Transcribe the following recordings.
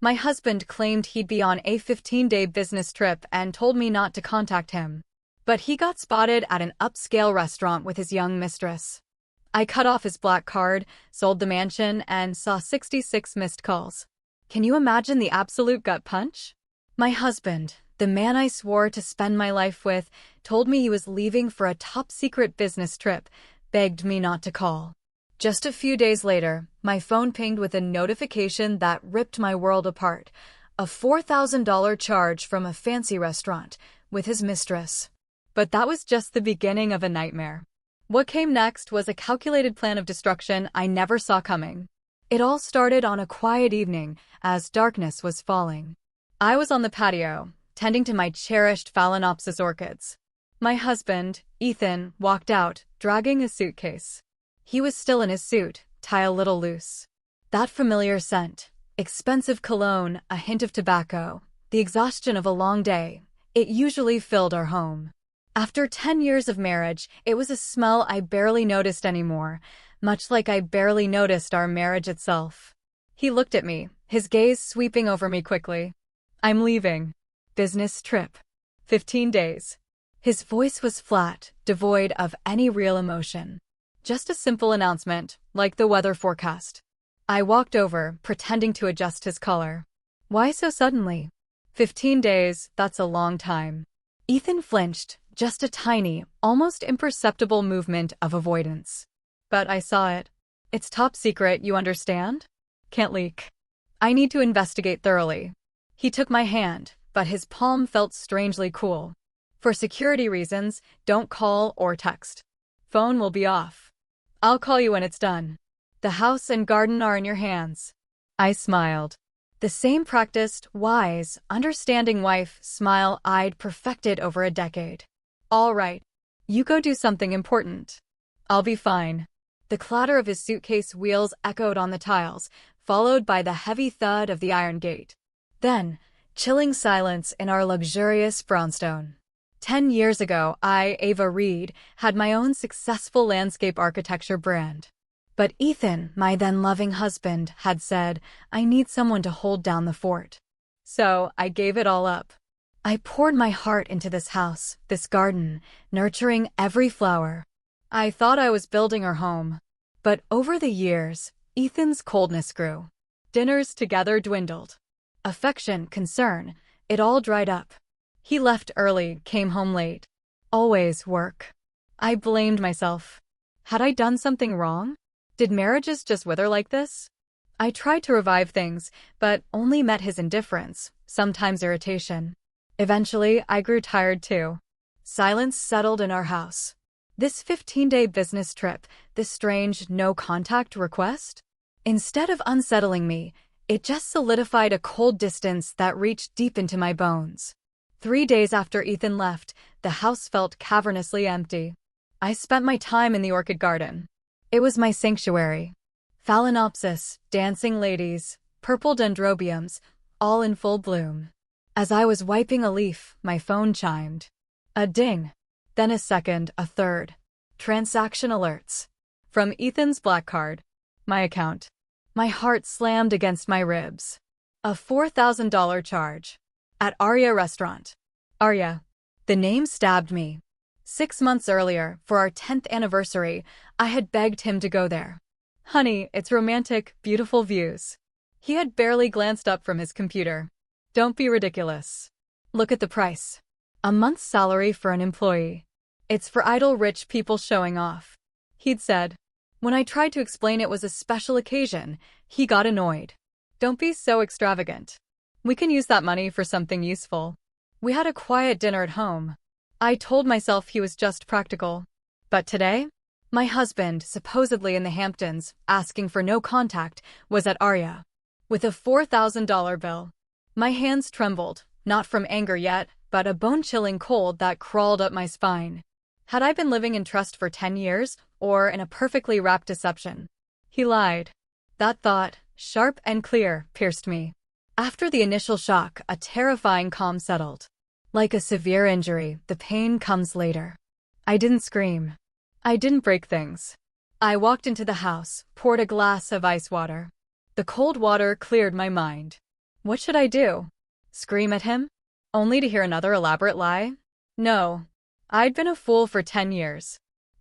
My husband claimed he'd be on a 15-day business trip and told me not to contact him. But he got spotted at an upscale restaurant with his young mistress. I cut off his black card, sold the mansion, and saw 66 missed calls. Can you imagine the absolute gut punch? My husband, the man I swore to spend my life with, told me he was leaving for a top-secret business trip, begged me not to call. Just a few days later, my phone pinged with a notification that ripped my world apart. A $4,000 charge from a fancy restaurant with his mistress. But that was just the beginning of a nightmare. What came next was a calculated plan of destruction I never saw coming. It all started on a quiet evening as darkness was falling. I was on the patio, tending to my cherished Phalaenopsis orchids. My husband, Ethan, walked out, dragging a suitcase. He was still in his suit, tie a little loose. That familiar scent, expensive cologne, a hint of tobacco, the exhaustion of a long day, it usually filled our home. After 10 years of marriage, it was a smell I barely noticed anymore, much like I barely noticed our marriage itself. He looked at me, his gaze sweeping over me quickly. I'm leaving. Business trip. 15 days. His voice was flat, devoid of any real emotion. Just a simple announcement, like the weather forecast. I walked over, pretending to adjust his collar. Why so suddenly? 15 days, that's a long time. Ethan flinched, just a tiny, almost imperceptible movement of avoidance. But I saw it. It's top secret, you understand? Can't leak. I need to investigate thoroughly. He took my hand, but his palm felt strangely cool. For security reasons, don't call or text. Phone will be off. I'll call you when it's done. The house and garden are in your hands. I smiled. The same practiced, wise, understanding wife smile I'd perfected over a decade. All right. You go do something important. I'll be fine. The clatter of his suitcase wheels echoed on the tiles, followed by the heavy thud of the iron gate. Then, chilling silence in our luxurious brownstone. 10 years ago, I, Ava Reed, had my own successful landscape architecture brand. But Ethan, my then loving husband, had said, I need someone to hold down the fort. So, I gave it all up. I poured my heart into this house, this garden, nurturing every flower. I thought I was building our home. But over the years, Ethan's coldness grew. Dinners together dwindled. Affection, concern, it all dried up. He left early, came home late. Always work. I blamed myself. Had I done something wrong? Did marriages just wither like this? I tried to revive things, but only met his indifference, sometimes irritation. Eventually, I grew tired too. Silence settled in our house. This 15-day business trip, this strange no-contact request? Instead of unsettling me, it just solidified a cold distance that reached deep into my bones. 3 days after Ethan left, the house felt cavernously empty. I spent my time in the orchid garden. It was my sanctuary. Phalaenopsis, dancing ladies, purple dendrobiums, all in full bloom. As I was wiping a leaf, my phone chimed. A ding. Then a second, a third. Transaction alerts. From Ethan's black card. My account. My heart slammed against my ribs. A $4,000 charge. At Arya Restaurant. Arya. The name stabbed me. 6 months earlier, for our 10th anniversary, I had begged him to go there. Honey, it's romantic, beautiful views. He had barely glanced up from his computer. Don't be ridiculous. Look at the price. A month's salary for an employee. It's for idle rich people showing off. He'd said. When I tried to explain it was a special occasion, he got annoyed. Don't be so extravagant. We can use that money for something useful. We had a quiet dinner at home. I told myself he was just practical. But today, my husband, supposedly in the Hamptons, asking for no contact, was at Arya. With a $4,000 bill. My hands trembled, not from anger yet, but a bone-chilling cold that crawled up my spine. Had I been living in trust for 10 years, or in a perfectly wrapped deception? He lied. That thought, sharp and clear, pierced me. After the initial shock, a terrifying calm settled. Like a severe injury, the pain comes later. I didn't scream. I didn't break things. I walked into the house, poured a glass of ice water. The cold water cleared my mind. What should I do? Scream at him? Only to hear another elaborate lie? No. I'd been a fool for 10 years.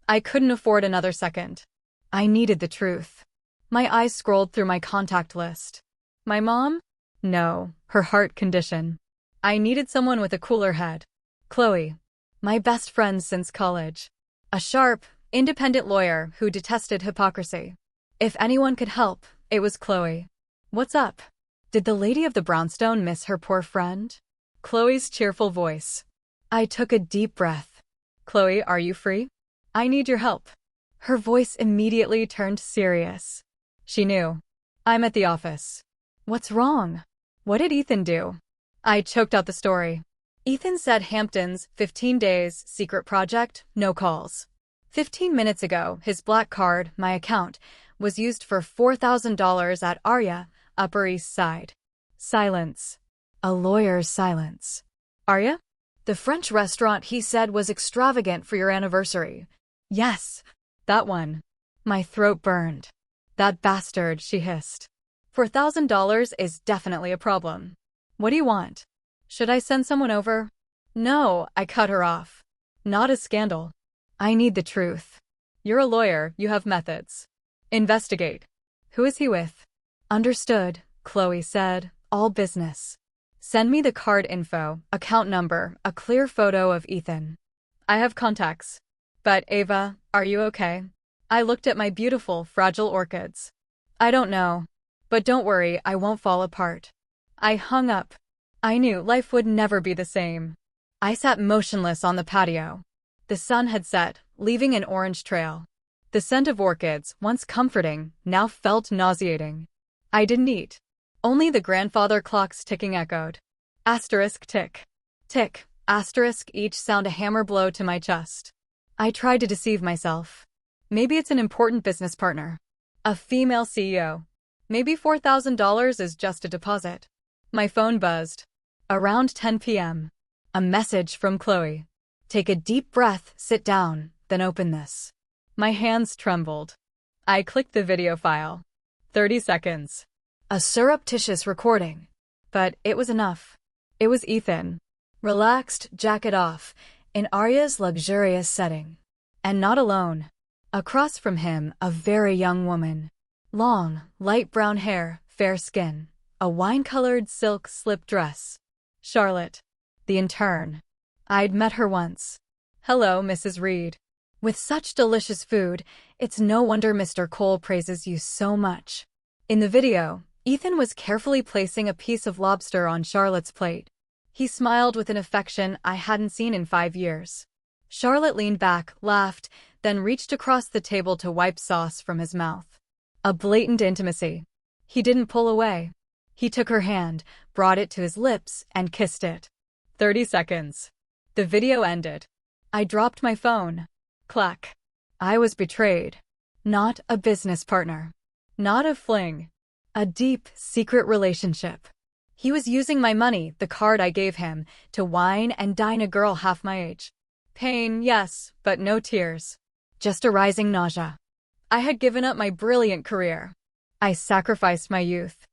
I couldn't afford another second. I needed the truth. My eyes scrolled through my contact list. My mom? No, her heart condition. I needed someone with a cooler head. Chloe. My best friend since college. A sharp, independent lawyer who detested hypocrisy. If anyone could help, it was Chloe. What's up? Did the lady of the brownstone miss her poor friend? Chloe's cheerful voice. I took a deep breath. Chloe, are you free? I need your help. Her voice immediately turned serious. She knew. I'm at the office. What's wrong? What did Ethan do? I choked out the story. Ethan said Hampton's 15 days secret project, no calls. 15 minutes ago, his black card, my account, was used for $4,000 at Arya, Upper East Side. Silence. A lawyer's silence. Arya? The French restaurant he said was extravagant for your anniversary. Yes, that one. My throat burned. That bastard, she hissed. $4,000 is definitely a problem. What do you want? Should I send someone over? No, I cut her off. Not a scandal. I need the truth. You're a lawyer, you have methods. Investigate. Who is he with? Understood, Chloe said, all business. Send me the card info, account number, a clear photo of Ethan. I have contacts. But Ava, are you okay? I looked at my beautiful, fragile orchids. I don't know. But don't worry, I won't fall apart. I hung up. I knew life would never be the same. I sat motionless on the patio. The sun had set, leaving an orange trail. The scent of orchids, once comforting, now felt nauseating. I didn't eat. Only the grandfather clock's ticking echoed. Asterisk tick. Tick, asterisk, each sound a hammer blow to my chest. I tried to deceive myself. Maybe it's an important business partner. A female CEO. Maybe $4,000 is just a deposit. My phone buzzed. Around 10 p.m. A message from Chloe. Take a deep breath, sit down, then open this. My hands trembled. I clicked the video file. 30 seconds. A surreptitious recording. But it was enough. It was Ethan. Relaxed, jacket off, in Arya's luxurious setting. And not alone. Across from him, a very young woman. Long, light brown hair, fair skin. A wine-colored silk slip dress. Charlotte. The intern. I'd met her once. Hello, Mrs. Reed. With such delicious food, it's no wonder Mr. Cole praises you so much. In the video, Ethan was carefully placing a piece of lobster on Charlotte's plate. He smiled with an affection I hadn't seen in 5 years. Charlotte leaned back, laughed, then reached across the table to wipe sauce from his mouth. A blatant intimacy. He didn't pull away. He took her hand, brought it to his lips, and kissed it. 30 seconds. The video ended. I dropped my phone. Clack. I was betrayed. Not a business partner. Not a fling. A deep, secret relationship. He was using my money, the card I gave him, to wine and dine a girl half my age. Pain, yes, but no tears. Just a rising nausea. I had given up my brilliant career. I sacrificed my youth.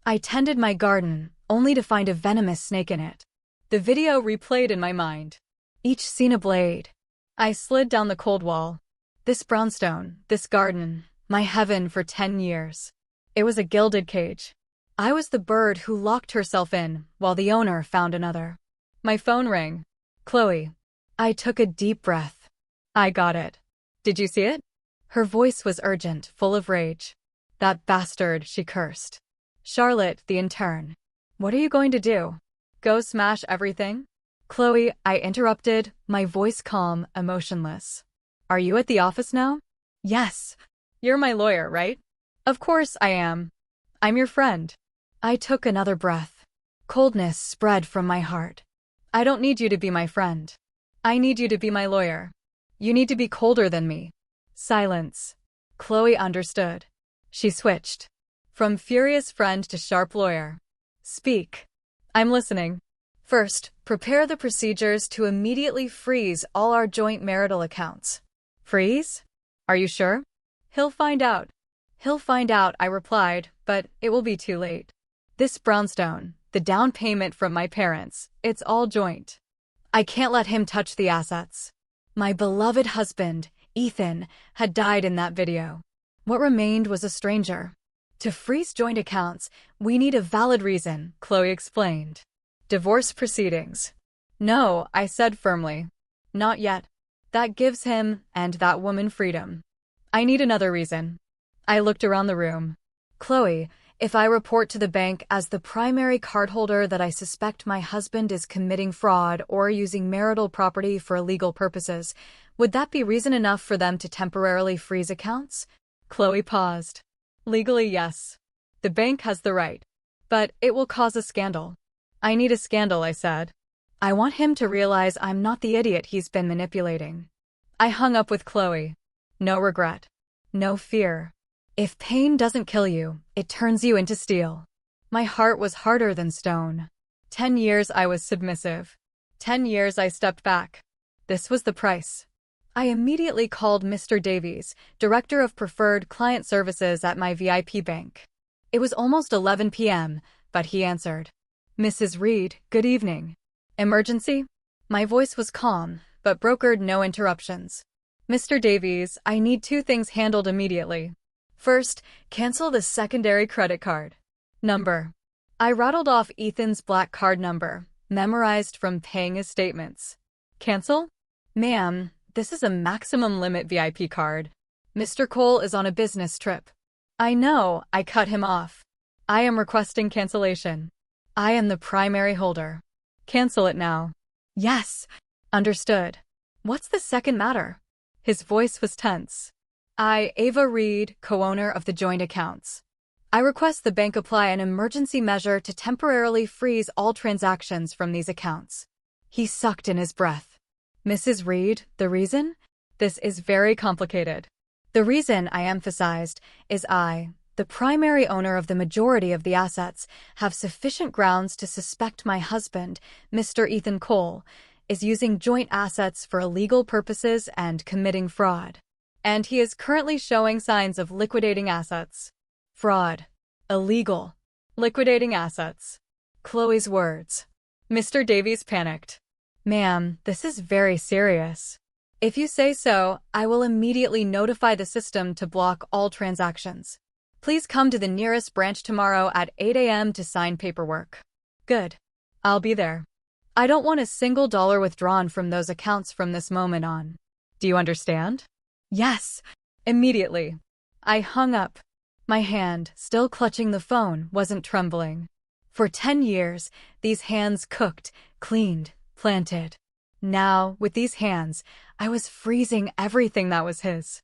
I tended my garden, only to find a venomous snake in it. The video replayed in my mind. Each scene a blade. I slid down the cold wall. This brownstone, this garden, my heaven for 10 years. It was a gilded cage. I was the bird who locked herself in, while the owner found another. My phone rang. Chloe. I took a deep breath. I got it. Did you see it? Her voice was urgent, full of rage. That bastard, she cursed. Charlotte, the intern. What are you going to do? Go smash everything? Chloe, I interrupted, my voice calm, emotionless. Are you at the office now? Yes. You're my lawyer, right? Of course I am. I'm your friend. I took another breath. Coldness spread from my heart. I don't need you to be my friend. I need you to be my lawyer. You need to be colder than me. Silence. Chloe understood. She switched. From furious friend to sharp lawyer. Speak. I'm listening. First, prepare the procedures to immediately freeze all our joint marital accounts. Freeze? Are you sure? He'll find out. He'll find out, I replied, but it will be too late. This brownstone, The down payment from my parents, it's all joint. I can't let him touch the assets. My beloved husband, Ethan, had died in that video. What remained was a stranger. To freeze joint accounts, we need a valid reason, Chloe explained. Divorce proceedings. No, I said firmly. Not yet. That gives him and that woman freedom. I need another reason. I looked around the room. Chloe, if I report to the bank as the primary cardholder that I suspect my husband is committing fraud or using marital property for illegal purposes, would that be reason enough for them to temporarily freeze accounts? Chloe paused. Legally, yes. The bank has the right. But it will cause a scandal. I need a scandal, I said. I want him to realize I'm not the idiot he's been manipulating. I hung up with Chloe. No regret. No fear. If pain doesn't kill you, it turns you into steel. My heart was harder than stone. 10 years I was submissive. 10 years I stepped back. This was the price. I immediately called Mr. Davies, Director of Preferred Client Services at my VIP bank. It was almost 11 p.m., but he answered. Mrs. Reed, good evening. Emergency? My voice was calm, but brokered no interruptions. Mr. Davies, I need 2 things handled immediately. First, cancel the secondary credit card. Number. I rattled off Ethan's black card number, memorized from paying his statements. Cancel? Ma'am, this is a maximum limit VIP card. Mr. Cole is on a business trip. I know, I cut him off. I am requesting cancellation. I am the primary holder. Cancel it now. Yes. Understood. What's the second matter? His voice was tense. Ava Reed, co-owner of the joint accounts. I request the bank apply an emergency measure to temporarily freeze all transactions from these accounts. He sucked in his breath. Mrs. Reed, the reason? This is very complicated. The reason, I emphasized, is I, the primary owner of the majority of the assets, have sufficient grounds to suspect my husband, Mr. Ethan Cole, is using joint assets for illegal purposes and committing fraud. And he is currently showing signs of liquidating assets. Fraud. Illegal. Liquidating assets. Chloe's words. Mr. Davies panicked. Ma'am, this is very serious. If you say so, I will immediately notify the system to block all transactions. Please come to the nearest branch tomorrow at 8 a.m. to sign paperwork. Good. I'll be there. I don't want a single dollar withdrawn from those accounts from this moment on. Do you understand? Yes. Immediately. I hung up. My hand, still clutching the phone, wasn't trembling. For 10 years, these hands cooked, cleaned, planted. Now, with these hands, I was freezing everything that was his.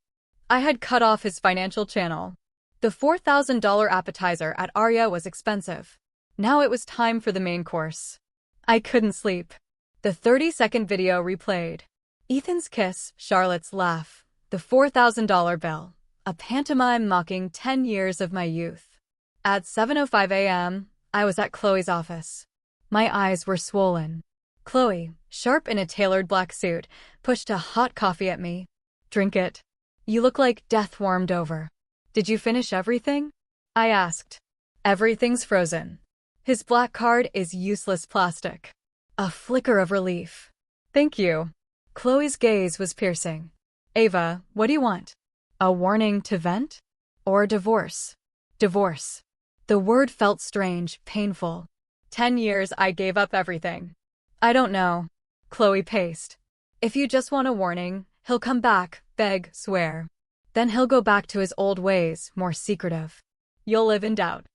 I had cut off his financial channel. The $4,000 appetizer at Aria was expensive. Now it was time for the main course. I couldn't sleep. The 30-second video replayed. Ethan's kiss, Charlotte's laugh, the $4,000 bill, a pantomime mocking 10 years of my youth. At 7:05 a.m., I was at Chloe's office. My eyes were swollen. Chloe, sharp in a tailored black suit, pushed a hot coffee at me. Drink it. You look like death warmed over. Did you finish everything? I asked. Everything's frozen. His black card is useless plastic. A flicker of relief. Thank you. Chloe's gaze was piercing. Ava, what do you want? A warning to vent? Or divorce? Divorce. The word felt strange, painful. 10 years I gave up everything. I don't know. Chloe paced. If you just want a warning, he'll come back, beg, swear. Then he'll go back to his old ways, more secretive. You'll live in doubt.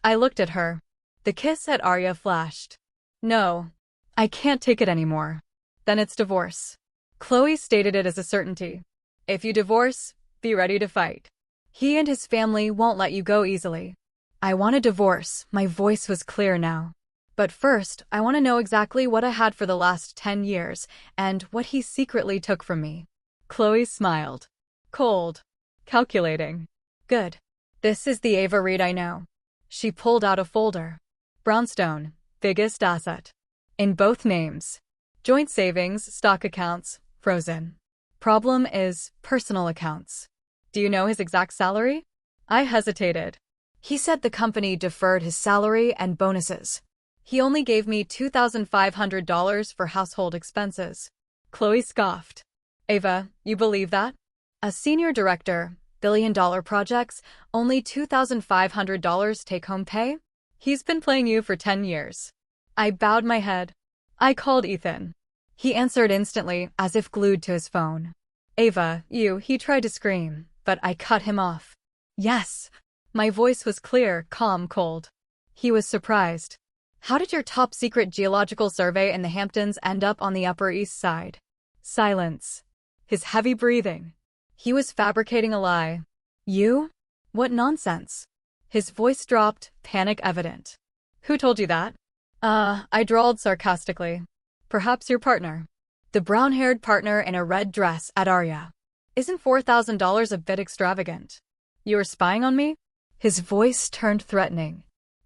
I looked at her. The kiss at Arya flashed. No. I can't take it anymore. Then it's divorce. Chloe stated it as a certainty. If you divorce, be ready to fight. He and his family won't let you go easily. I want a divorce. My voice was clear now. But first, I want to know exactly what I had for the last 10 years, and what he secretly took from me. Chloe smiled. Cold. Calculating. Good. This is the Ava Reed I know. She pulled out a folder. Brownstone, biggest asset. In both names. Joint savings, stock accounts, frozen. Problem is, personal accounts. Do you know his exact salary? I hesitated. He said the company deferred his salary and bonuses. He only gave me $2,500 for household expenses. Chloe scoffed. Ava, you believe that? A senior director, billion-dollar projects, only $2,500 take-home pay? He's been playing you for 10 years. I bowed my head. I called Ethan. He answered instantly, as if glued to his phone. Ava, he tried to scream, but I cut him off. Yes. My voice was clear, calm, cold. He was surprised. How did your top-secret geological survey in the Hamptons end up on the Upper East Side? Silence. His heavy breathing. He was fabricating a lie. You? What nonsense. His voice dropped, panic evident. Who told you that? I drawled sarcastically. Perhaps your partner. The brown-haired partner in a red dress at Arya. Isn't $4,000 a bit extravagant? You were spying on me? His voice turned threatening.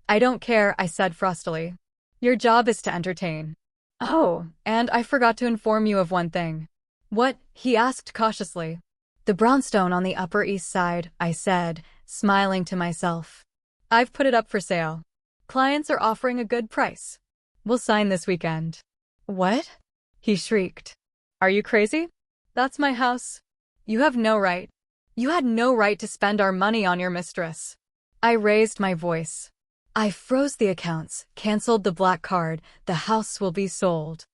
I don't care, I said frostily. Your job is to entertain. Oh, and I forgot to inform you of one thing. What? He asked cautiously. The brownstone on the Upper East Side, I said, smiling to myself. I've put it up for sale. Clients are offering a good price. We'll sign this weekend. What? He shrieked. Are you crazy? That's my house. You have no right. You had no right to spend our money on your mistress. I raised my voice. I froze the accounts, canceled the black card. The house will be sold.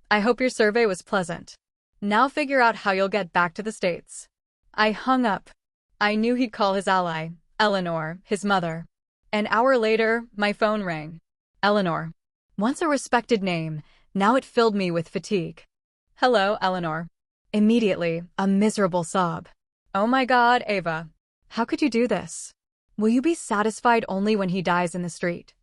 I hope your survey was pleasant. Now figure out how you'll get back to the States. I hung up. I knew he'd call his ally, Eleanor, his mother. An hour later, my phone rang. Eleanor. Once a respected name, now it filled me with fatigue. Hello, Eleanor. Immediately, a miserable sob. Oh my God, Ava. How could you do this? Will you be satisfied only when he dies in the street?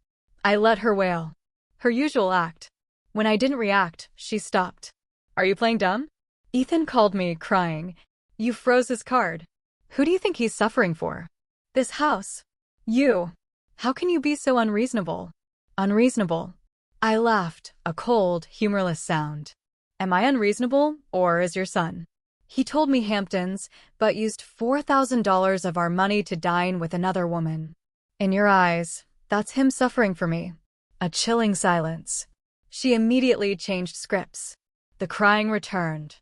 I let her wail. Her usual act. When I didn't react, she stopped. Are you playing dumb? Ethan called me, crying. You froze his card. Who do you think he's suffering for? This house. You. How can you be so unreasonable? Unreasonable. I laughed, a cold, humorless sound. Am I unreasonable, or is your son? He told me Hamptons, but used $4,000 of our money to dine with another woman. In your eyes, that's him suffering for me. A chilling silence. She immediately changed scripts. The crying returned.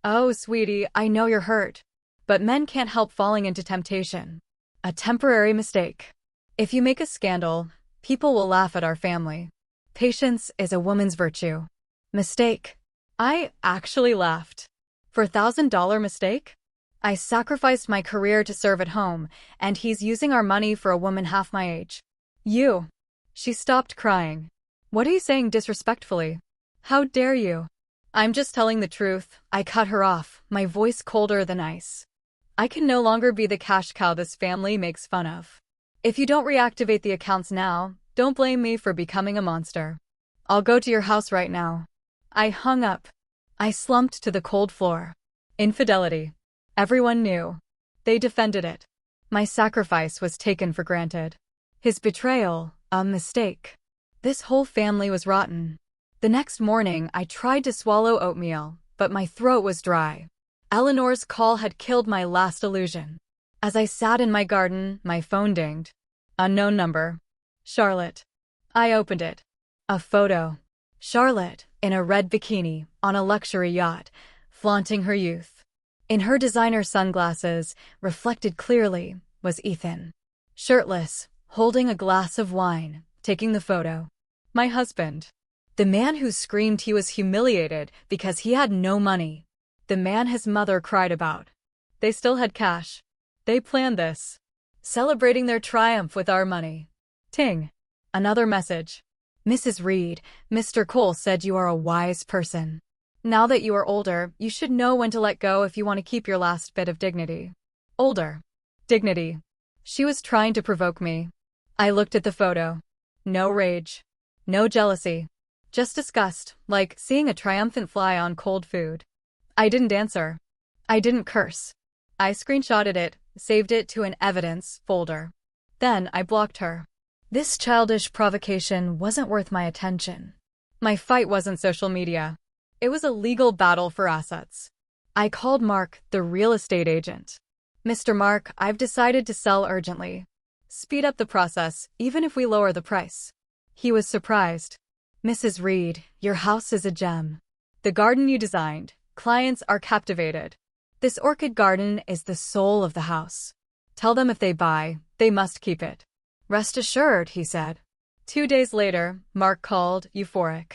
Oh, sweetie, I know you're hurt. But men can't help falling into temptation. A temporary mistake. If you make a scandal, people will laugh at our family. Patience is a woman's virtue. Mistake. I actually laughed. For $1,000 mistake? I sacrificed my career to serve at home, and he's using our money for a woman half my age. You. She stopped crying. What are you saying disrespectfully? How dare you? I'm just telling the truth. I cut her off, my voice colder than ice. I can no longer be the cash cow this family makes fun of. If you don't reactivate the accounts now, don't blame me for becoming a monster. I'll go to your house right now. I hung up. I slumped to the cold floor. Infidelity. Everyone knew. They defended it. My sacrifice was taken for granted. His betrayal, a mistake. This whole family was rotten. The next morning, I tried to swallow oatmeal, but my throat was dry. Eleanor's call had killed my last illusion. As I sat in my garden, my phone dinged. Unknown number. Charlotte. I opened it. A photo. Charlotte, in a red bikini, on a luxury yacht, flaunting her youth. In her designer sunglasses, reflected clearly, was Ethan. Shirtless, holding a glass of wine, taking the photo. My husband. The man who screamed he was humiliated because he had no money. The man his mother cried about. They still had cash. They planned this. Celebrating their triumph with our money. Ting. Another message. Mrs. Reed, Mr. Cole said you are a wise person. Now that you are older, you should know when to let go if you want to keep your last bit of dignity. Older. Dignity. She was trying to provoke me. I looked at the photo. No rage. No jealousy. Just disgust, like seeing a triumphant fly on cold food. I didn't answer. I didn't curse. I screenshotted it, saved it to an evidence folder. Then I blocked her. This childish provocation wasn't worth my attention. My fight wasn't social media. It was a legal battle for assets. I called Mark, the real estate agent. Mr. Mark, I've decided to sell urgently. Speed up the process, even if we lower the price. He was surprised. Mrs. Reed, your house is a gem. The garden you designed, clients are captivated. This orchid garden is the soul of the house. Tell them if they buy, they must keep it. Rest assured, he said. 2 days later, Mark called, euphoric.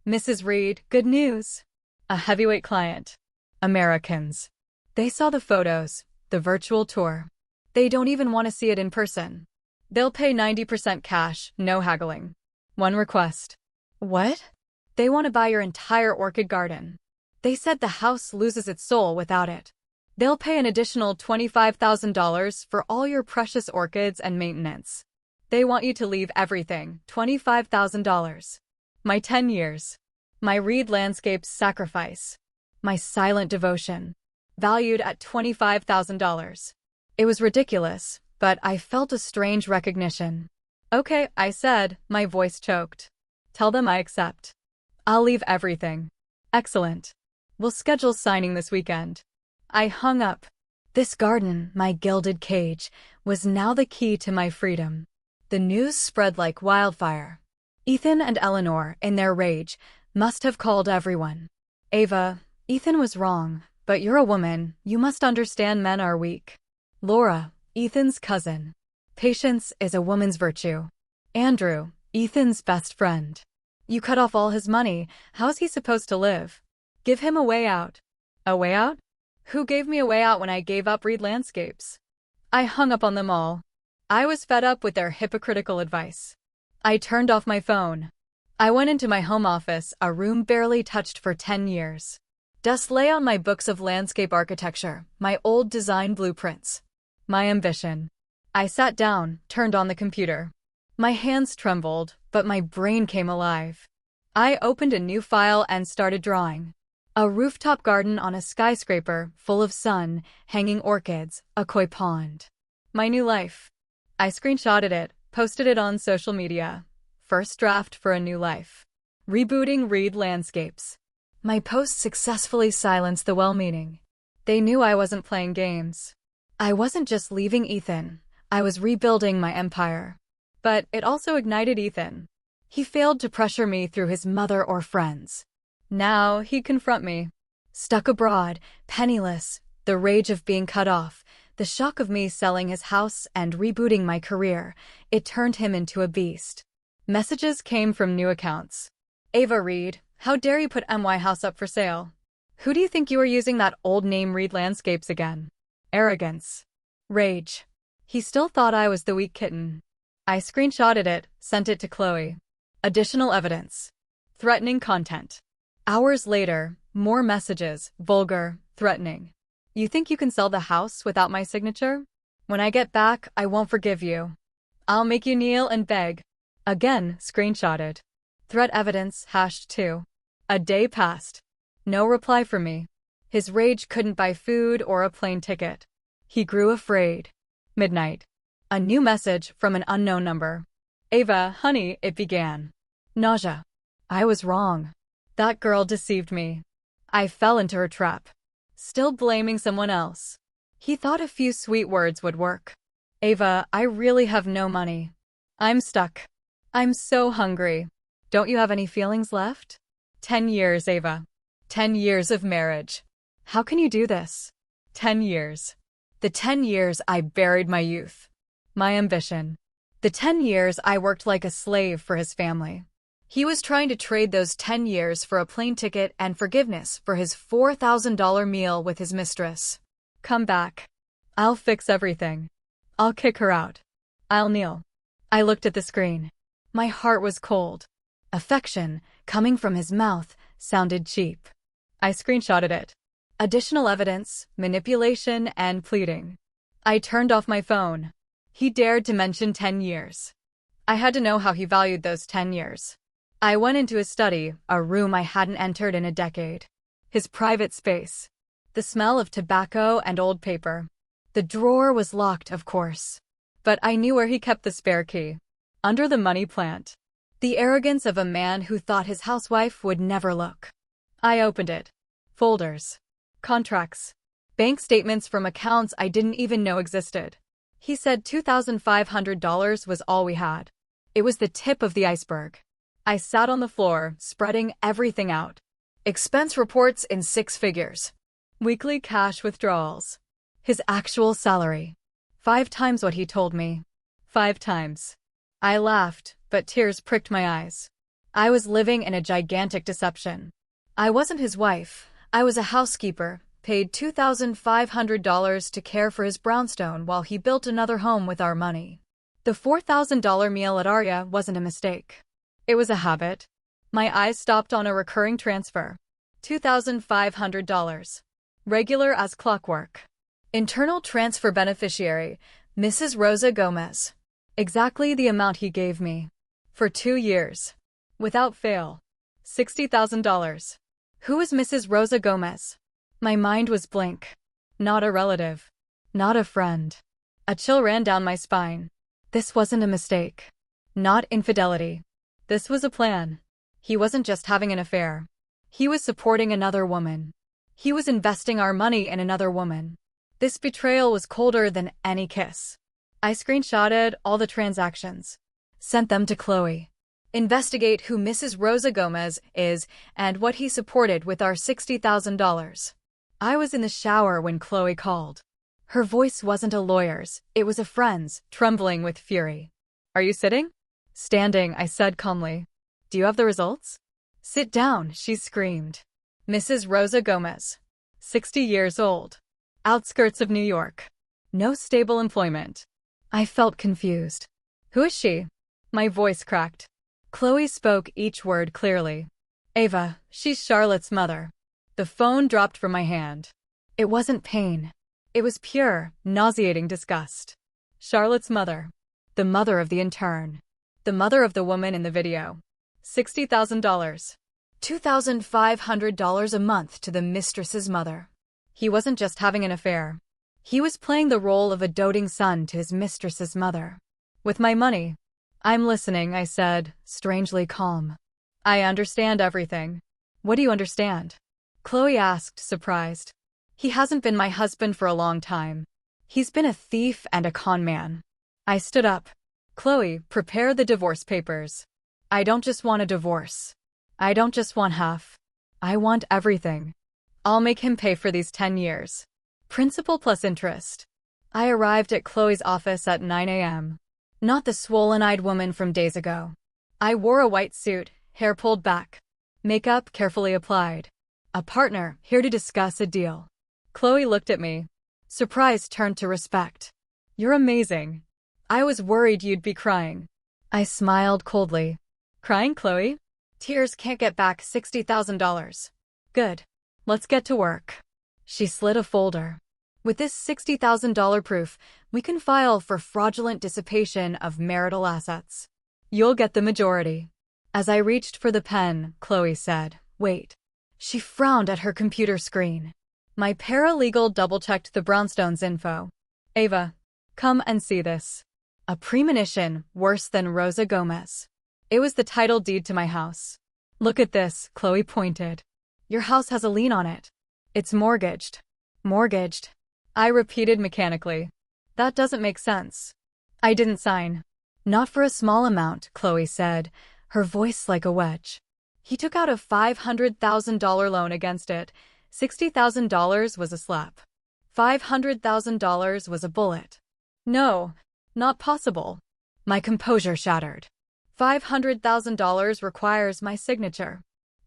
Mrs. Reed, good news. A heavyweight client. Americans. They saw the photos, the virtual tour. They don't even want to see it in person. They'll pay 90% cash, no haggling. One request. What? They want to buy your entire orchid garden. They said the house loses its soul without it. They'll pay an additional $25,000 for all your precious orchids and maintenance. They want you to leave everything, $25,000. My 10 years. My Reed Landscapes sacrifice. My silent devotion. Valued at $25,000. It was ridiculous, but I felt a strange recognition. Okay, I said, my voice choked. Tell them I accept. I'll leave everything. Excellent. We'll schedule signing this weekend. I hung up. This garden, my gilded cage, was now the key to my freedom. The news spread like wildfire. Ethan and Eleanor, in their rage, must have called everyone. Ava, Ethan was wrong, but you're a woman, you must understand men are weak. Laura, Ethan's cousin. Patience is a woman's virtue. Andrew, Ethan's best friend. You cut off all his money, how's he supposed to live? Give him a way out. A way out? Who gave me a way out when I gave up Reed Landscapes? I hung up on them all. I was fed up with their hypocritical advice. I turned off my phone. I went into my home office, a room barely touched for 10 years. Dust lay on my books of landscape architecture, my old design blueprints. My ambition. I sat down, turned on the computer. My hands trembled, but my brain came alive. I opened a new file and started drawing. A rooftop garden on a skyscraper, full of sun, hanging orchids, a koi pond. My new life. I screenshotted it, posted it on social media. First draft for a new life. Rebooting Reed Landscapes. My post successfully silenced the well-meaning. They knew I wasn't playing games. I wasn't just leaving Ethan, I was rebuilding my empire. But it also ignited Ethan. He failed to pressure me through his mother or friends. Now he'd confront me. Stuck abroad, penniless, the rage of being cut off, the shock of me selling his house and rebooting my career, it turned him into a beast. Messages came from new accounts. Ava Reed, how dare you put MY House up for sale? Who do you think you are using that old name Reed Landscapes again? Arrogance. Rage. He still thought I was the weak kitten. I screenshotted it, sent it to Chloe. Additional evidence. Threatening content. Hours later, more messages, vulgar, threatening. You think you can sell the house without my signature? When I get back, I won't forgive you. I'll make you kneel and beg. Again, screenshotted. Threat evidence, #2. A day passed. No reply from me. His rage couldn't buy food or a plane ticket. He grew afraid. Midnight. A new message from an unknown number. Ava, honey, it began. Nausea. I was wrong. That girl deceived me. I fell into her trap. Still blaming someone else. He thought a few sweet words would work. Ava, I really have no money. I'm stuck. I'm so hungry. Don't you have any feelings left? 10 years, Ava. 10 years of marriage. How can you do this? 10 years. The 10 years I buried my youth. My ambition. The 10 years I worked like a slave for his family. He was trying to trade those 10 years for a plane ticket and forgiveness for his $4,000 meal with his mistress. Come back. I'll fix everything. I'll kick her out. I'll kneel. I looked at the screen. My heart was cold. Affection, coming from his mouth, sounded cheap. I screenshotted it. Additional evidence, manipulation, and pleading. I turned off my phone. He dared to mention 10 years. I had to know how he valued those 10 years. I went into his study, a room I hadn't entered in a decade. His private space. The smell of tobacco and old paper. The drawer was locked, of course. But I knew where he kept the spare key. Under the money plant. The arrogance of a man who thought his housewife would never look. I opened it. Folders. Contracts. Bank statements from accounts I didn't even know existed. He said $2,500 was all we had. It was the tip of the iceberg. I sat on the floor, spreading everything out. Expense reports in 6 figures. Weekly cash withdrawals. His actual salary. 5 times what he told me. 5 times. I laughed, but tears pricked my eyes. I was living in a gigantic deception. I wasn't his wife. I was a housekeeper, paid $2,500 to care for his brownstone while he built another home with our money. The $4,000 meal at Arya wasn't a mistake. It was a habit. My eyes stopped on a recurring transfer. $2,500. Regular as clockwork. Internal transfer beneficiary, Mrs. Rosa Gomez. Exactly the amount he gave me. For 2 years. Without fail. $60,000. Who was Mrs. Rosa Gomez? My mind was blank. Not a relative. Not a friend. A chill ran down my spine. This wasn't a mistake. Not infidelity. This was a plan. He wasn't just having an affair. He was supporting another woman. He was investing our money in another woman. This betrayal was colder than any kiss. I screenshotted all the transactions. Sent them to Chloe. Investigate who Mrs. Rosa Gomez is and what he supported with our $60,000. I was in the shower when Chloe called. Her voice wasn't a lawyer's, it was a friend's, trembling with fury. Are you sitting? Standing, I said calmly. Do you have the results? Sit down, she screamed. Mrs. Rosa Gomez. 60 years old. Outskirts of New York. No stable employment. I felt confused. Who is she? My voice cracked. Chloe spoke each word clearly. Ava, she's Charlotte's mother. The phone dropped from my hand. It wasn't pain. It was pure, nauseating disgust. Charlotte's mother. The mother of the intern. The mother of the woman in the video. $60,000. $2,500 a month to the mistress's mother. He wasn't just having an affair. He was playing the role of a doting son to his mistress's mother. With my money. I'm listening, I said, strangely calm. I understand everything. What do you understand? Chloe asked, surprised. He hasn't been my husband for a long time. He's been a thief and a con man. I stood up. Chloe, prepare the divorce papers. I don't just want a divorce. I don't just want half. I want everything. I'll make him pay for these 10 years. Principal plus interest. I arrived at Chloe's office at 9 a.m. Not the swollen-eyed woman from days ago. I wore a white suit, hair pulled back. Makeup carefully applied. A partner, here to discuss a deal. Chloe looked at me. Surprise turned to respect. You're amazing. I was worried you'd be crying. I smiled coldly. Crying, Chloe? Tears can't get back $60,000. Good. Let's get to work. She slid a folder. With this $60,000 proof, we can file for fraudulent dissipation of marital assets. You'll get the majority. As I reached for the pen, Chloe said, wait. She frowned at her computer screen. My paralegal double-checked the brownstone's info. Ava, come and see this. A premonition worse than Rosa Gomez. It was the title deed to my house. Look at this, Chloe pointed. Your house has a lien on it. It's mortgaged. Mortgaged. I repeated mechanically. That doesn't make sense. I didn't sign. Not for a small amount, Chloe said, her voice like a wedge. He took out a $500,000 loan against it. $60,000 was a slap. $500,000 was a bullet. No, not possible. My composure shattered. $500,000 requires my signature.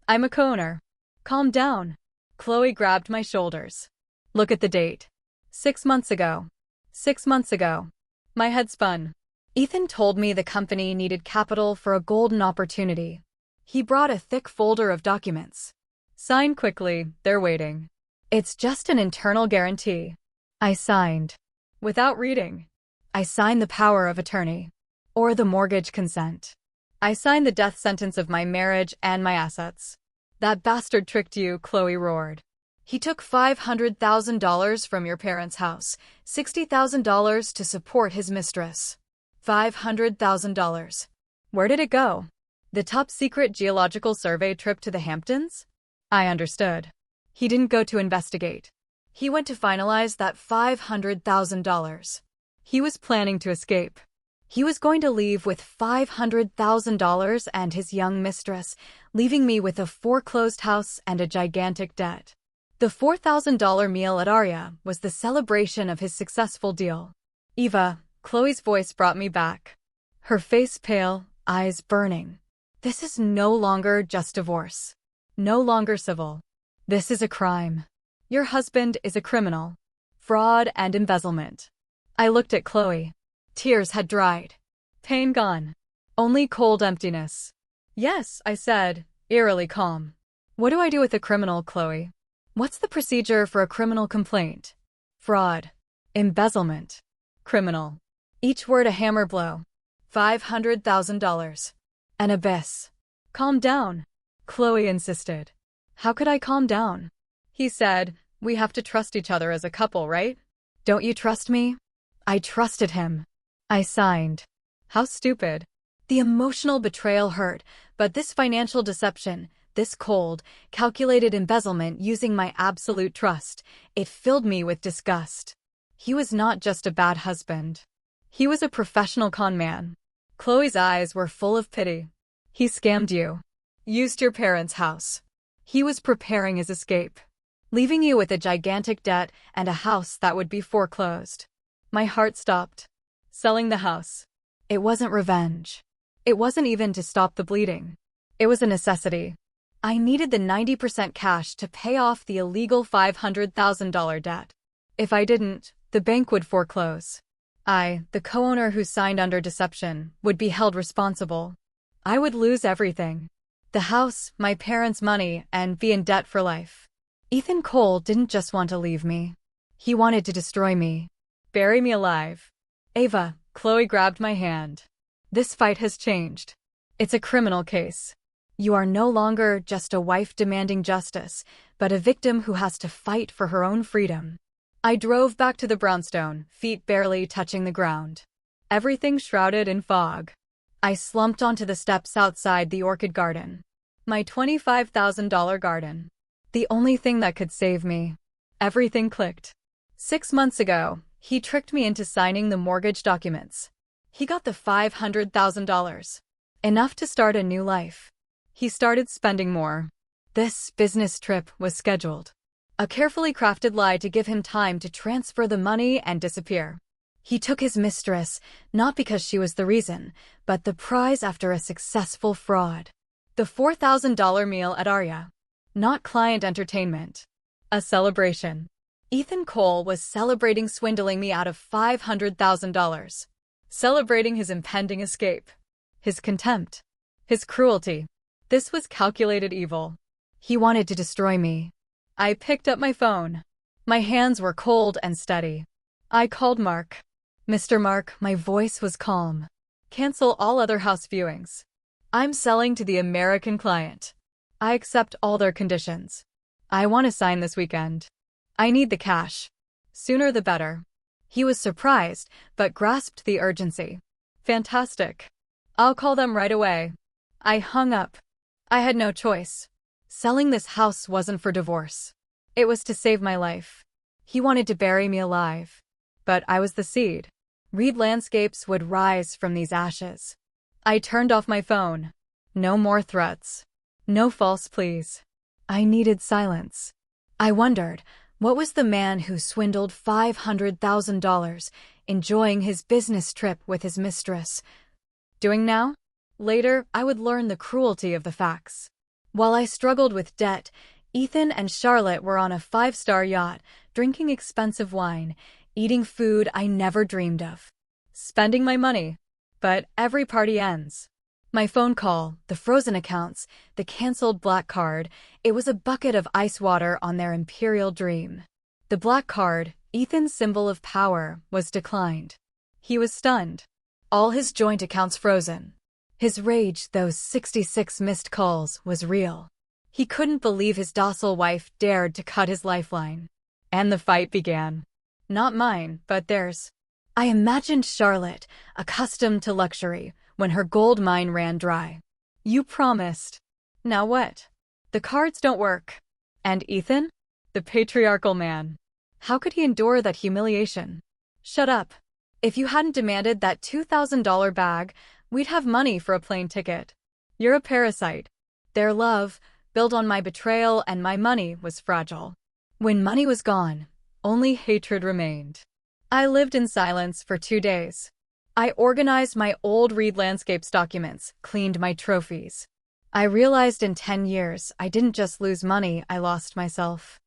I'm a co-owner. Calm down. Chloe grabbed my shoulders. Look at the date. 6 months ago. 6 months ago. My head spun. Ethan told me the company needed capital for a golden opportunity. He brought a thick folder of documents. Sign quickly, they're waiting. It's just an internal guarantee. I signed. Without reading. I signed the power of attorney. Or the mortgage consent. I signed the death sentence of my marriage and my assets. That bastard tricked you, Chloe roared. He took $500,000 from your parents' house, $60,000 to support his mistress. $500,000. Where did it go? The top-secret geological survey trip to the Hamptons? I understood. He didn't go to investigate. He went to finalize that $500,000. He was planning to escape. He was going to leave with $500,000 and his young mistress, leaving me with a foreclosed house and a gigantic debt. The $4,000 meal at Aria was the celebration of his successful deal. Eva, Chloe's voice brought me back. Her face pale, eyes burning. This is no longer just divorce. No longer civil. This is a crime. Your husband is a criminal. Fraud and embezzlement. I looked at Chloe. Tears had dried. Pain gone. Only cold emptiness. Yes, I said, eerily calm. What do I do with a criminal, Chloe? What's the procedure for a criminal complaint? Fraud. Embezzlement. Criminal. Each word a hammer blow. $500,000. An abyss. Calm down, Chloe insisted. How could I calm down? He said, we have to trust each other as a couple, right? Don't you trust me? I trusted him. I signed. How stupid. The emotional betrayal hurt, but this financial deception, this cold, calculated embezzlement using my absolute trust, it filled me with disgust. He was not just a bad husband. He was a professional con man. Chloe's eyes were full of pity. He scammed you. Used your parents' house. He was preparing his escape. Leaving you with a gigantic debt and a house that would be foreclosed. My heart stopped. Selling the house. It wasn't revenge. It wasn't even to stop the bleeding. It was a necessity. I needed the 90% cash to pay off the illegal $500,000 debt. If I didn't, the bank would foreclose. I, the co-owner who signed under deception, would be held responsible. I would lose everything. The house, my parents' money, and be in debt for life. Ethan Cole didn't just want to leave me. He wanted to destroy me. Bury me alive. Ava, Chloe grabbed my hand. This fight has changed. It's a criminal case. You are no longer just a wife demanding justice, but a victim who has to fight for her own freedom. I drove back to the brownstone, feet barely touching the ground. Everything shrouded in fog. I slumped onto the steps outside the orchid garden. My $25,000 garden. The only thing that could save me. Everything clicked. 6 months ago, he tricked me into signing the mortgage documents. He got the $500,000. Enough to start a new life. He started spending more. This business trip was scheduled. A carefully crafted lie to give him time to transfer the money and disappear. He took his mistress, not because she was the reason, but the prize after a successful fraud. The $4,000 meal at Aria. Not client entertainment. A celebration. Ethan Cole was celebrating swindling me out of $500,000. Celebrating his impending escape. His contempt. His cruelty. This was calculated evil. He wanted to destroy me. I picked up my phone. My hands were cold and steady. I called Mark. Mr. Mark, my voice was calm. Cancel all other house viewings. I'm selling to the American client. I accept all their conditions. I want to sign this weekend. I need the cash. Sooner the better. He was surprised, but grasped the urgency. Fantastic. I'll call them right away. I hung up. I had no choice. Selling this house wasn't for divorce. It was to save my life. He wanted to bury me alive. But I was the seed. Reed Landscapes would rise from these ashes. I turned off my phone. No more threats. No false pleas. I needed silence. I wondered, what was the man who swindled $500,000, enjoying his business trip with his mistress, doing now? Later, I would learn the cruelty of the facts. While I struggled with debt, Ethan and Charlotte were on a 5-star yacht, drinking expensive wine, eating food I never dreamed of. Spending my money. But every party ends. My phone call, the frozen accounts, the canceled black card, it was a bucket of ice water on their imperial dream. The black card, Ethan's symbol of power, was declined. He was stunned. All his joint accounts frozen. His rage, those 66 missed calls, was real. He couldn't believe his docile wife dared to cut his lifeline. And the fight began. Not mine, but theirs. I imagined Charlotte, accustomed to luxury, when her gold mine ran dry. You promised. Now what? The cards don't work. And Ethan? The patriarchal man. How could he endure that humiliation? Shut up. If you hadn't demanded that $2,000 bag, we'd have money for a plane ticket. You're a parasite. Their love, built on my betrayal and my money, was fragile. When money was gone, only hatred remained. I lived in silence for 2 days. I organized my old Reed Landscapes documents, cleaned my trophies. I realized in 10 years, I didn't just lose money, I lost myself.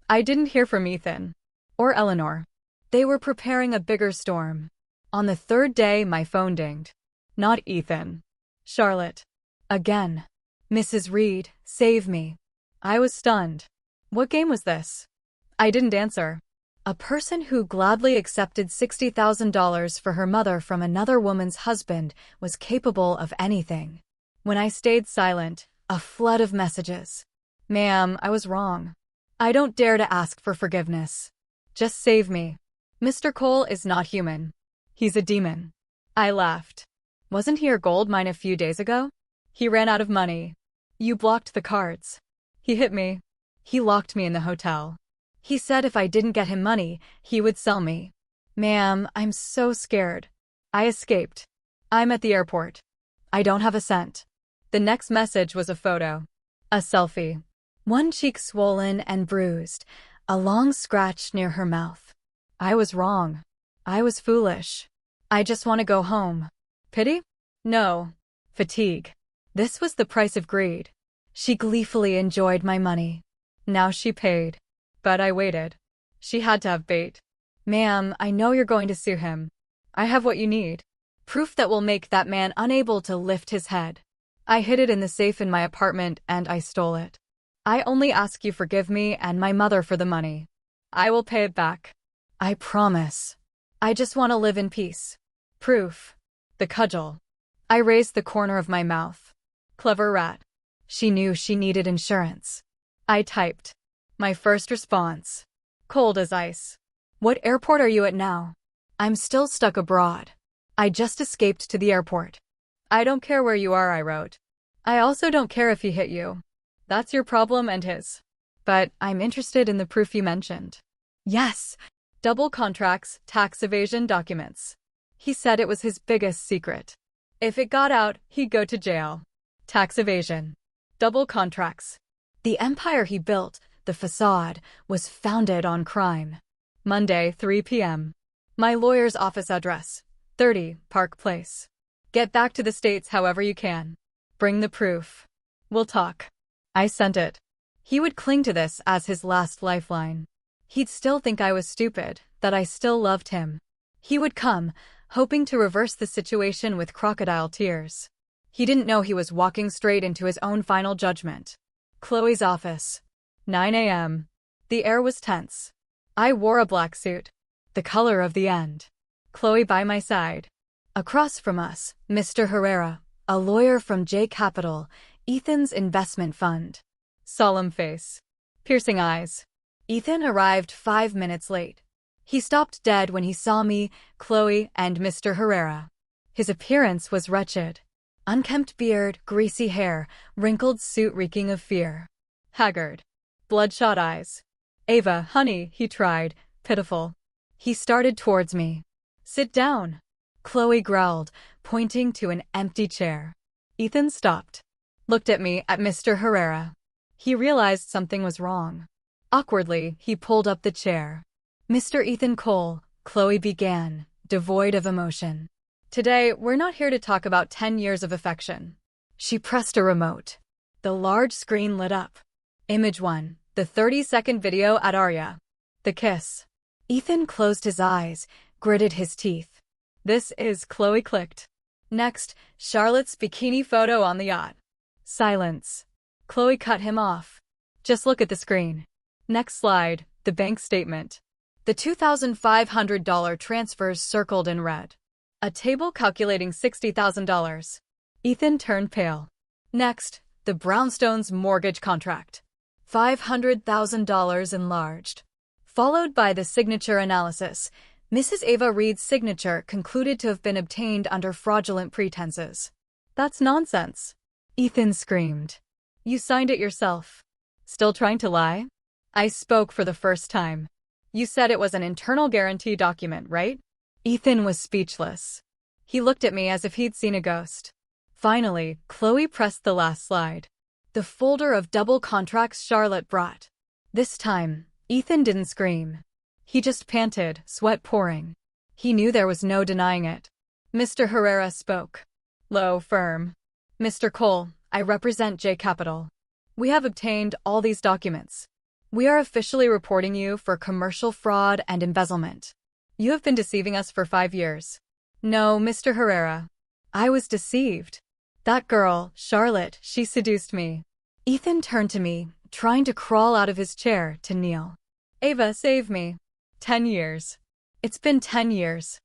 I didn't hear from Ethan or Eleanor. They were preparing a bigger storm. On the 3rd day, my phone dinged. Not Ethan. Charlotte. Again. Mrs. Reed, save me. I was stunned. What game was this? I didn't answer. A person who gladly accepted $60,000 for her mother from another woman's husband was capable of anything. When I stayed silent, a flood of messages. Ma'am, I was wrong. I don't dare to ask for forgiveness. Just save me. Mr. Cole is not human. He's a demon. I laughed. Wasn't he your gold mine a few days ago? He ran out of money. You blocked the cards. He hit me. He locked me in the hotel. He said if I didn't get him money, he would sell me. Ma'am, I'm so scared. I escaped. I'm at the airport. I don't have a cent. The next message was a photo. A selfie. One cheek swollen and bruised, a long scratch near her mouth. I was wrong. I was foolish. I just want to go home. Pity? No. Fatigue. This was the price of greed. She gleefully enjoyed my money. Now she paid. But I waited. She had to have bait. Ma'am, I know you're going to sue him. I have what you need. Proof that will make that man unable to lift his head. I hid it in the safe in my apartment and I stole it. I only ask you forgive me and my mother for the money. I will pay it back. I promise. I just want to live in peace. Proof. The cudgel. I raised the corner of my mouth. Clever rat. She knew she needed insurance. I typed. My first response. Cold as ice. What airport are you at now? I'm still stuck abroad. I just escaped to the airport. I don't care where you are, I wrote. I also don't care if he hit you. That's your problem and his. But I'm interested in the proof you mentioned. Yes. Double contracts, tax evasion documents. He said it was his biggest secret. If it got out, he'd go to jail. Tax evasion. Double contracts. The empire he built, the facade, was founded on crime. Monday, 3 p.m. My lawyer's office address, 30 Park Place. Get back to the States however you can. Bring the proof. We'll talk. I sent it. He would cling to this as his last lifeline. He'd still think I was stupid, that I still loved him. He would come, hoping to reverse the situation with crocodile tears. He didn't know he was walking straight into his own final judgment. Chloe's office. 9 a.m. The air was tense. I wore a black suit. The color of the end. Chloe by my side. Across from us, Mr. Herrera, a lawyer from J Capital, Ethan's investment fund. Solemn face. Piercing eyes. Ethan arrived 5 minutes late. He stopped dead when he saw me, Chloe, and Mr. Herrera. His appearance was wretched. Unkempt beard, greasy hair, wrinkled suit reeking of fear. Haggard. Bloodshot eyes. Ava, honey, he tried, pitiful. He started towards me. Sit down. Chloe growled, pointing to an empty chair. Ethan stopped. Looked at me, at Mr. Herrera. He realized something was wrong. Awkwardly, he pulled up the chair. Mr. Ethan Cole, Chloe began, devoid of emotion. Today, we're not here to talk about 10 years of affection. She pressed a remote. The large screen lit up. Image 1, the 30-second video at Arya. The kiss. Ethan closed his eyes, gritted his teeth. This is Chloe clicked. Next, Charlotte's bikini photo on the yacht. Silence. Chloe cut him off. Just look at the screen. Next slide, the bank statement. The $2,500 transfers circled in red. A table calculating $60,000. Ethan turned pale. Next, the Brownstones' mortgage contract. $500,000 enlarged. Followed by the signature analysis. Mrs. Ava Reed's signature concluded to have been obtained under fraudulent pretenses. That's nonsense. Ethan screamed. You signed it yourself. Still trying to lie? I spoke for the first time. You said it was an internal guarantee document, right? Ethan was speechless. He looked at me as if he'd seen a ghost. Finally, Chloe pressed the last slide. The folder of double contracts Charlotte brought. This time, Ethan didn't scream. He just panted, sweat pouring. He knew there was no denying it. Mr. Herrera spoke. Low, firm. Mr. Cole, I represent J Capital. We have obtained all these documents. We are officially reporting you for commercial fraud and embezzlement. You have been deceiving us for 5 years. No, Mr. Herrera. I was deceived. That girl, Charlotte, she seduced me. Ethan turned to me, trying to crawl out of his chair to kneel. Ava, save me. 10 years. It's been 10 years.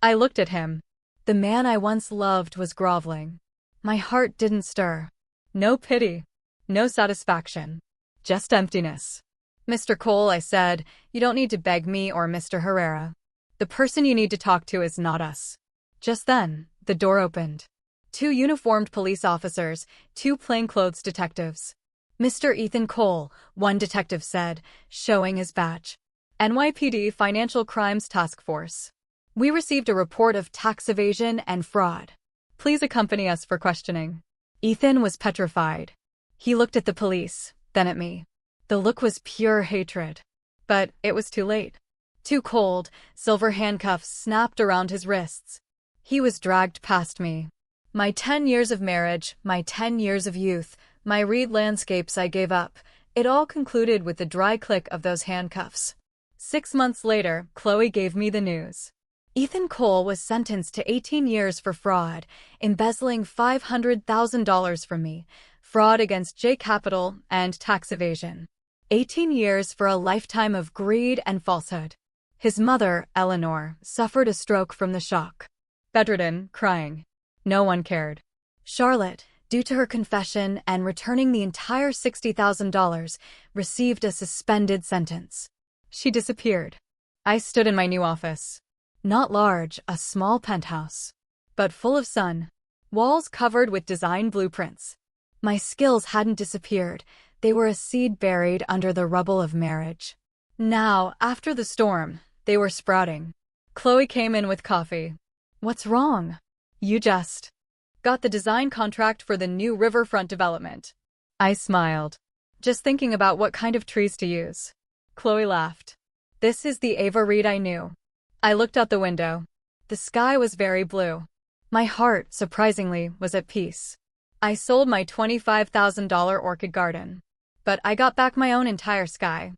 I looked at him. The man I once loved was groveling. My heart didn't stir. No pity. No satisfaction. Just emptiness. Mr. Cole, I said, you don't need to beg me or Mr. Herrera. The person you need to talk to is not us. Just then, the door opened. 2 uniformed police officers, 2 plainclothes detectives. Mr. Ethan Cole, one detective said, showing his badge. NYPD Financial Crimes Task Force. We received a report of tax evasion and fraud. Please accompany us for questioning. Ethan was petrified. He looked at the police, then at me. The look was pure hatred. But it was too late. 2 cold, silver handcuffs snapped around his wrists. He was dragged past me. My 10 years of marriage, my 10 years of youth, my reed landscapes I gave up, it all concluded with the dry click of those handcuffs. 6 months later, Chloe gave me the news. Ethan Cole was sentenced to 18 years for fraud, embezzling $500,000 from me, fraud against J Capital, and tax evasion. 18 years for a lifetime of greed and falsehood. His mother, Eleanor, suffered a stroke from the shock. Bedridden, crying. No one cared. Charlotte, due to her confession and returning the entire $60,000, received a suspended sentence. She disappeared. I stood in my new office. Not large, a small penthouse, but full of sun. Walls covered with design blueprints. My skills hadn't disappeared. They were a seed buried under the rubble of marriage. Now, after the storm, they were sprouting. Chloe came in with coffee. What's wrong? You just got the design contract for the new riverfront development. I smiled, just thinking about what kind of trees to use. Chloe laughed. This is the Ava Reed I knew. I looked out the window. The sky was very blue. My heart, surprisingly, was at peace. I sold my $25,000 orchid garden. But I got back my own entire sky.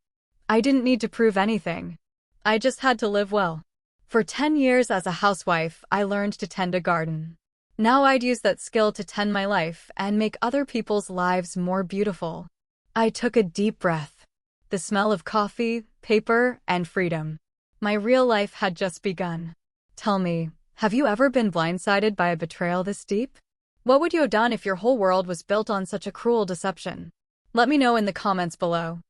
I didn't need to prove anything. I just had to live well. For 10 years as a housewife, I learned to tend a garden. Now I'd use that skill to tend my life and make other people's lives more beautiful. I took a deep breath. The smell of coffee, paper, and freedom. My real life had just begun. Tell me, have you ever been blindsided by a betrayal this deep? What would you have done if your whole world was built on such a cruel deception? Let me know in the comments below.